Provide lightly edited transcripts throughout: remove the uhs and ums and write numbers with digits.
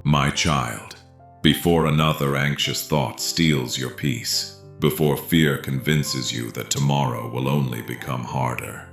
My child, before another anxious thought steals your peace, before fear convinces you that tomorrow will only become harder,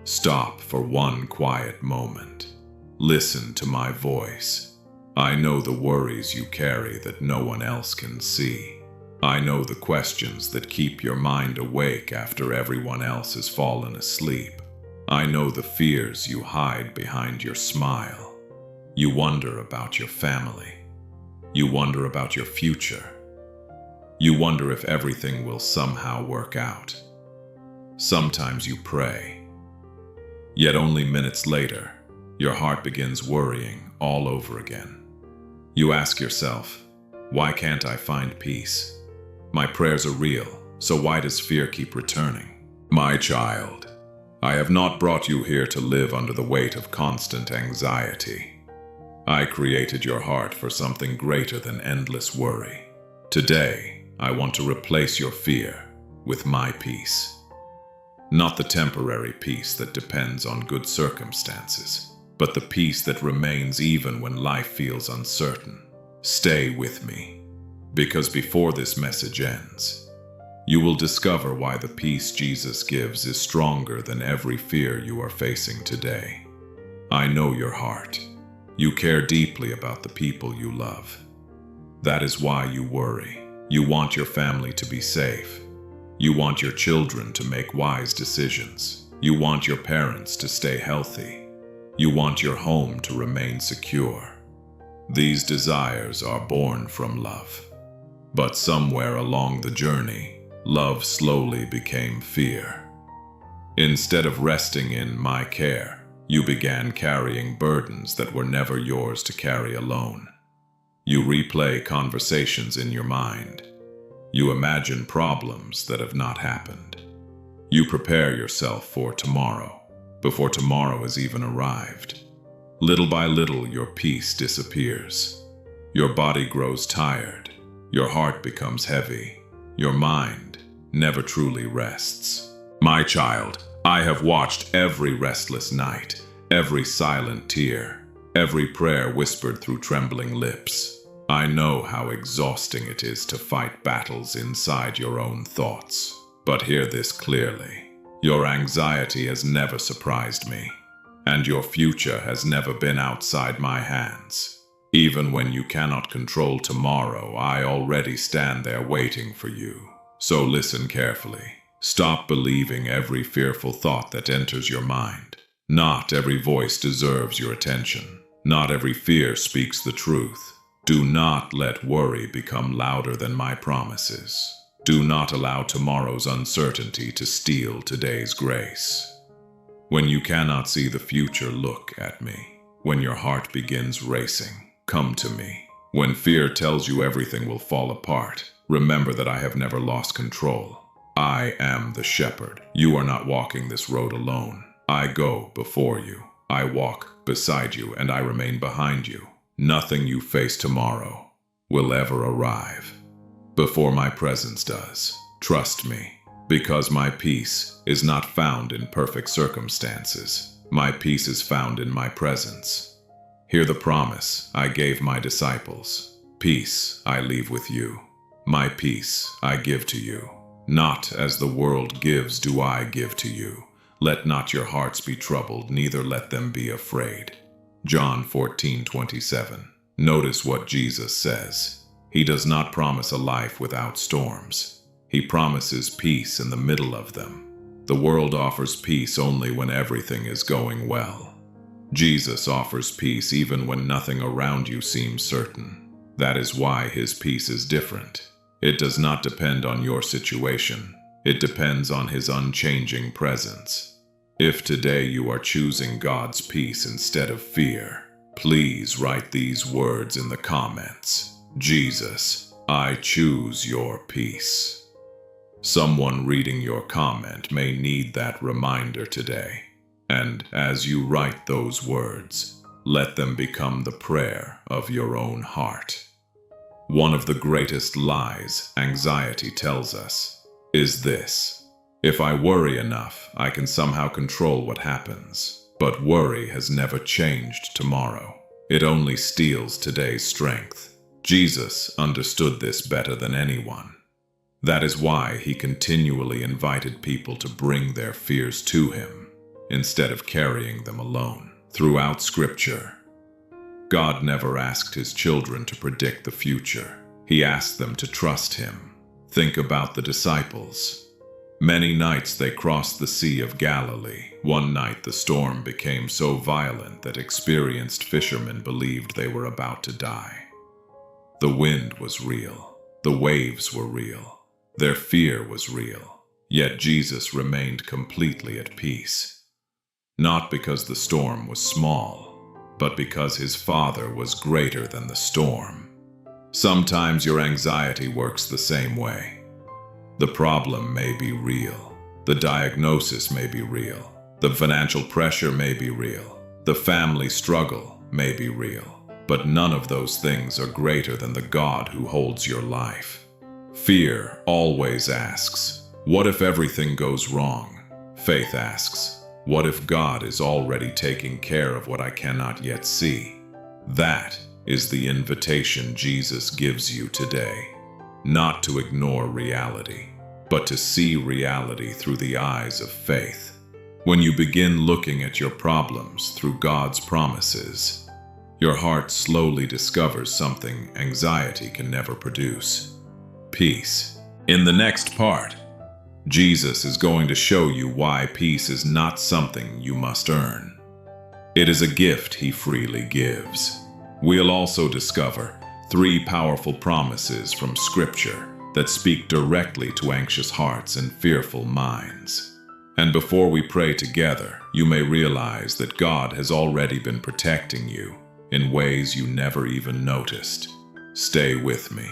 stop for one quiet moment. Listen to my voice. I know the worries you carry that no one else can see. I know the questions that keep your mind awake after everyone else has fallen asleep. I know the fears you hide behind your smile. You wonder about your family. You wonder about your future. You wonder if everything will somehow work out. Sometimes you pray. Yet only minutes later, your heart begins worrying all over again. You ask yourself, why can't I find peace? My prayers are real, so why does fear keep returning? My child, I have not brought you here to live under the weight of constant anxiety. I created your heart for something greater than endless worry. Today, I want to replace your fear with my peace. Not the temporary peace that depends on good circumstances, but the peace that remains even when life feels uncertain. Stay with me, because before this message ends, you will discover why the peace Jesus gives is stronger than every fear you are facing today. I know your heart. You care deeply about the people you love. That is why you worry. You want your family to be safe. You want your children to make wise decisions. You want your parents to stay healthy. You want your home to remain secure. These desires are born from love. But somewhere along the journey, love slowly became fear. Instead of resting in my care, you began carrying burdens that were never yours to carry alone. You replay conversations in your mind. You imagine problems that have not happened. You prepare yourself for tomorrow, before tomorrow has even arrived. Little by little, your peace disappears. Your body grows tired. Your heart becomes heavy. Your mind never truly rests. My child, I have watched every restless night, every silent tear, every prayer whispered through trembling lips. I know how exhausting it is to fight battles inside your own thoughts. But hear this clearly. Your anxiety has never surprised me, and your future has never been outside my hands. Even when you cannot control tomorrow, I already stand there waiting for you. So listen carefully. Stop believing every fearful thought that enters your mind. Not every voice deserves your attention. Not every fear speaks the truth. Do not let worry become louder than my promises. Do not allow tomorrow's uncertainty to steal today's grace. When you cannot see the future, look at me. When your heart begins racing, come to me. When fear tells you everything will fall apart, remember that I have never lost control. I am the shepherd. You are not walking this road alone. I go before you. I walk beside you, and I remain behind you. Nothing you face tomorrow will ever arrive before my presence does. Trust me, because my peace is not found in perfect circumstances. My peace is found in my presence. Hear the promise I gave my disciples. Peace I leave with you. My peace I give to you. Not as the world gives do I give to you. Let not your hearts be troubled, neither let them be afraid. John 14:27. Notice what Jesus says. He does not promise a life without storms. He promises peace in the middle of them. The world offers peace only when everything is going well. Jesus offers peace even when nothing around you seems certain. That is why his peace is different. It does not depend on your situation. It depends on his unchanging presence. If today you are choosing God's peace instead of fear, please write these words in the comments. Jesus, I choose your peace. Someone reading your comment may need that reminder today. And as you write those words, let them become the prayer of your own heart. One of the greatest lies anxiety tells us is this: if I worry enough, I can somehow control what happens. But worry has never changed tomorrow. It only steals today's strength. Jesus understood this better than anyone. That is why he continually invited people to bring their fears to him, instead of carrying them alone. Throughout Scripture, God never asked his children to predict the future. He asked them to trust him. Think about the disciples. Many nights they crossed the Sea of Galilee. One night the storm became so violent that experienced fishermen believed they were about to die. The wind was real. The waves were real. Their fear was real. Yet Jesus remained completely at peace. Not because the storm was small, but because his Father was greater than the storm. Sometimes your anxiety works the same way. The problem may be real. The diagnosis may be real. The financial pressure may be real. The family struggle may be real. But none of those things are greater than the God who holds your life. Fear always asks, what if everything goes wrong? Faith asks, what if God is already taking care of what I cannot yet see? That is the invitation Jesus gives you today. Not to ignore reality, but to see reality through the eyes of faith. When you begin looking at your problems through God's promises, your heart slowly discovers something anxiety can never produce: peace. In the next part, Jesus is going to show you why peace is not something you must earn. It is a gift he freely gives. We'll also discover 3 powerful promises from Scripture that speak directly to anxious hearts and fearful minds. And before we pray together, you may realize that God has already been protecting you in ways you never even noticed. Stay with me.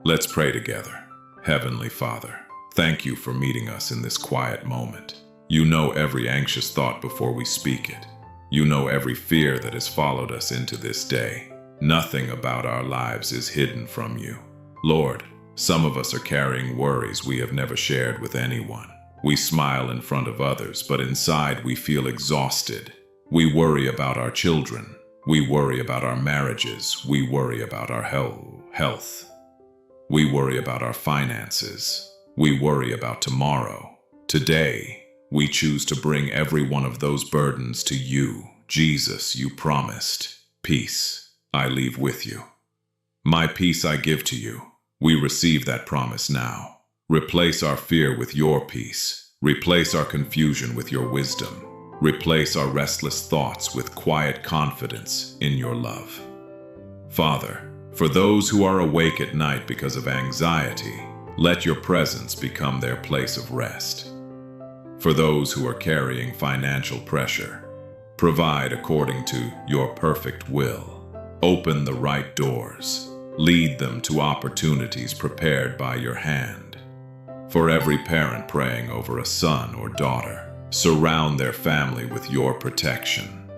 Let's pray together. Heavenly Father, thank you for meeting us in this quiet moment. You know every anxious thought before we speak it. You know every fear that has followed us into this day. Nothing about our lives is hidden from you. Lord, some of us are carrying worries we have never shared with anyone. We smile in front of others, but inside we feel exhausted. We worry about our children. We worry about our marriages. We worry about our health. We worry about our finances. We worry about tomorrow. Today, we choose to bring every one of those burdens to you. Jesus, you promised, peace I leave with you. My peace I give to you. We receive that promise now. Replace our fear with your peace. Replace our confusion with your wisdom. Replace our restless thoughts with quiet confidence in your love. Father, for those who are awake at night because of anxiety, let your presence become their place of rest. For those who are carrying financial pressure, provide according to your perfect will. Open the right doors. Lead them to opportunities prepared by your hand. For every parent praying over a son or daughter, surround their family with your protection.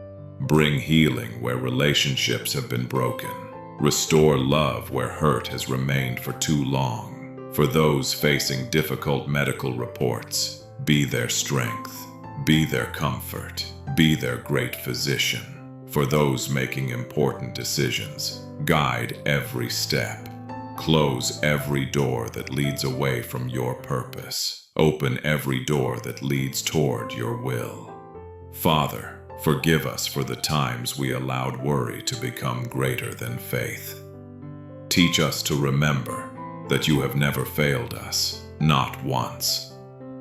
Bring healing where relationships have been broken. Restore love where hurt has remained for too long. For those facing difficult medical reports, be their strength, be their comfort, be their great physician. For those making important decisions, guide every step. Close every door that leads away from your purpose. Open every door that leads toward your will. Father, forgive us for the times we allowed worry to become greater than faith. Teach us to remember that you have never failed us, not once.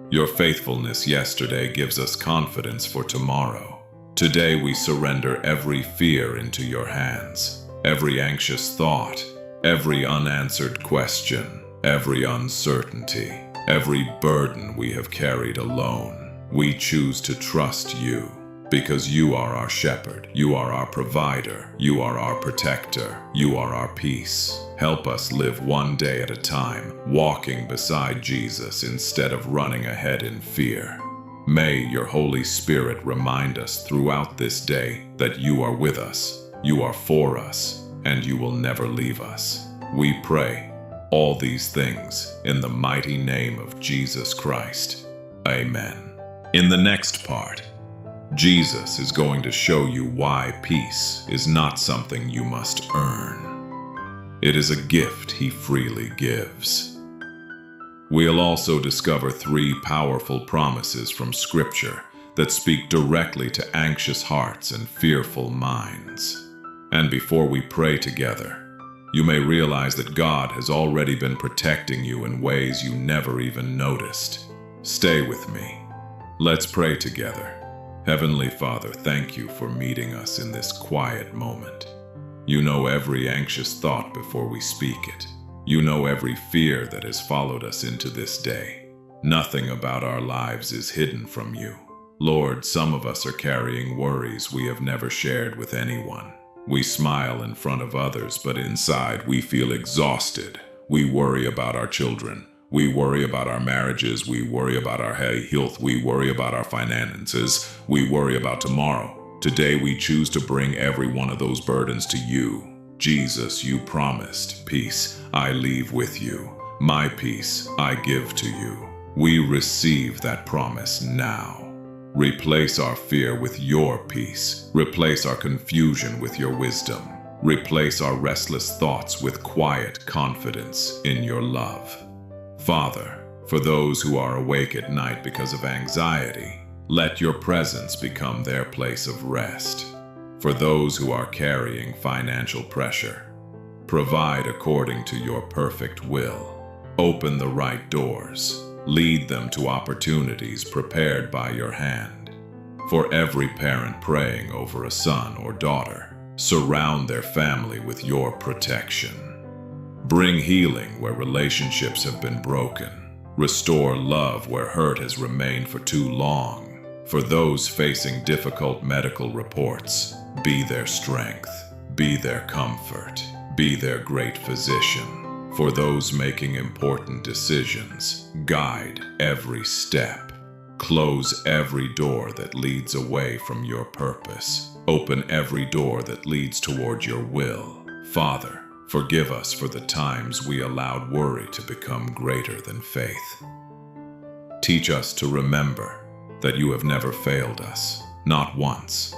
Your faithfulness yesterday gives us confidence for tomorrow. Today we surrender every fear into your hands, every anxious thought, every unanswered question, every uncertainty, every burden we have carried alone. We choose to trust you because you are our shepherd, you are our provider, you are our protector, you are our peace. Help us live one day at a time, walking beside Jesus instead of running ahead in fear. May your Holy Spirit remind us throughout this day that you are with us, you are for us, and you will never leave us. We pray all these things in the mighty name of Jesus Christ. Amen. In the next part, Jesus is going to show you why peace is not something you must earn. It is a gift He freely gives. We'll also discover 3 powerful promises from Scripture that speak directly to anxious hearts and fearful minds. And before we pray together, you may realize that God has already been protecting you in ways you never even noticed. Stay with me. Let's pray together. Heavenly Father, thank you for meeting us in this quiet moment. You know every anxious thought before we speak it. You know every fear that has followed us into this day. Nothing about our lives is hidden from you. Lord, some of us are carrying worries we have never shared with anyone. We smile in front of others, but inside we feel exhausted. We worry about our children. We worry about our marriages. We worry about our health. We worry about our finances. We worry about tomorrow. Today we choose to bring every one of those burdens to you. Jesus, you promised, peace I leave with you. My peace I give to you. We receive that promise now. Replace our fear with your peace. Replace our confusion with your wisdom. Replace our restless thoughts with quiet confidence in your love. Father, for those who are awake at night because of anxiety, let your presence become their place of rest. For those who are carrying financial pressure, provide according to your perfect will. Open the right doors. Lead them to opportunities prepared by your hand. For every parent praying over a son or daughter, surround their family with your protection. Bring healing where relationships have been broken. Restore love where hurt has remained for too long. For those facing difficult medical reports, be their strength, be their comfort, be their great physician. For those making important decisions, guide every step. Close every door that leads away from your purpose. Open every door that leads toward your will. Father, forgive us for the times we allowed worry to become greater than faith. Teach us to remember that you have never failed us, not once.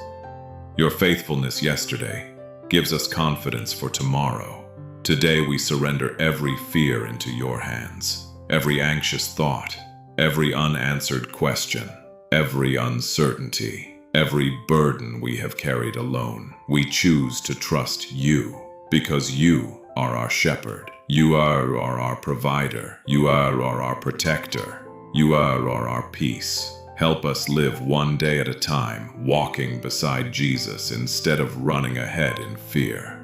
Your faithfulness yesterday gives us confidence for tomorrow. Today we surrender every fear into your hands, every anxious thought, every unanswered question, every uncertainty, every burden we have carried alone. We choose to trust you because you are our shepherd. You are our provider. You are our protector. You are our peace. Help us live one day at a time, walking beside Jesus instead of running ahead in fear.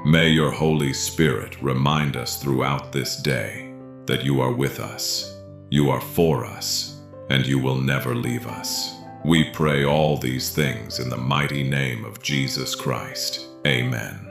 May your Holy Spirit remind us throughout this day that you are with us, you are for us, and you will never leave us. We pray all these things in the mighty name of Jesus Christ. Amen.